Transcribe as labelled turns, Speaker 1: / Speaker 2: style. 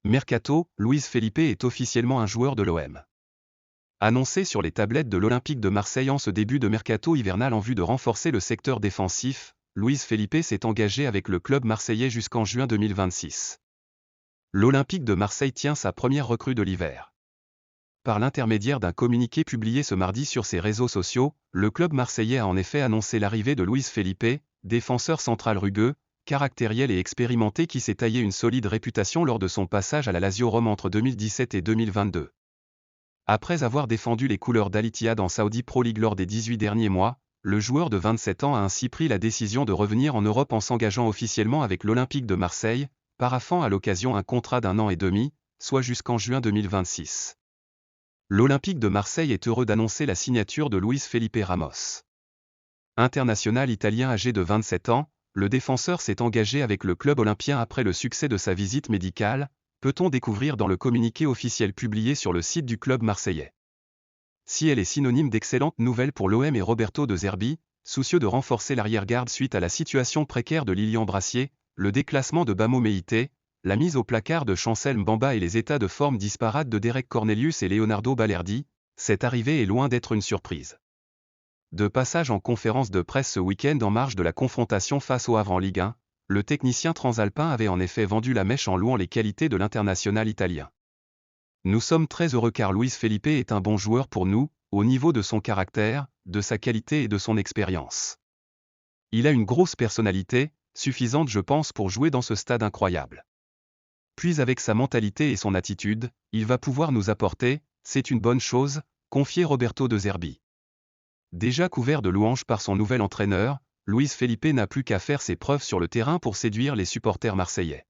Speaker 1: Mercato, Luis Felipe est officiellement un joueur de l'OM. Annoncé sur les tablettes de l'Olympique de Marseille en ce début de mercato hivernal en vue de renforcer le secteur défensif, Luis Felipe s'est engagé avec le club marseillais jusqu'en juin 2026. L'Olympique de Marseille tient sa première recrue de l'hiver. Par l'intermédiaire d'un communiqué publié ce mardi sur ses réseaux sociaux, le club marseillais a en effet annoncé l'arrivée de Luis Felipe, défenseur central rugueux, caractériel et expérimenté qui s'est taillé une solide réputation lors de son passage à la Lazio Rome entre 2017 et 2022. Après avoir défendu les couleurs d'Al-Ittihad en Saudi Pro League lors des 18 derniers mois, le joueur de 27 ans a ainsi pris la décision de revenir en Europe en s'engageant officiellement avec l'Olympique de Marseille, paraphant à l'occasion un contrat d'1 an et demi, soit jusqu'en juin 2026. L'Olympique de Marseille est heureux d'annoncer la signature de Luis Felipe Ramos. International italien âgé de 27 ans, le défenseur s'est engagé avec le club olympien après le succès de sa visite médicale, peut-on découvrir dans le communiqué officiel publié sur le site du club marseillais. Si elle est synonyme d'excellentes nouvelles pour l'OM et Roberto De Zerbi, soucieux de renforcer l'arrière-garde suite à la situation précaire de Lilian Brassier, le déclassement de Bamo Meïté, la mise au placard de Chancel Mbamba et les états de forme disparates de Derek Cornelius et Leonardo Balerdi, cette arrivée est loin d'être une surprise. De passage en conférence de presse ce week-end en marge de la confrontation face au Havre en Ligue 1, le technicien transalpin avait en effet vendu la mèche en louant les qualités de l'international italien. Nous sommes très heureux car Luis Felipe est un bon joueur pour nous, au niveau de son caractère, de sa qualité et de son expérience. Il a une grosse personnalité, suffisante je pense pour jouer dans ce stade incroyable. Puis avec sa mentalité et son attitude, il va pouvoir nous apporter, c'est une bonne chose, confiait Roberto De Zerbi. Déjà couvert de louanges par son nouvel entraîneur, Luis Felipe n'a plus qu'à faire ses preuves sur le terrain pour séduire les supporters marseillais.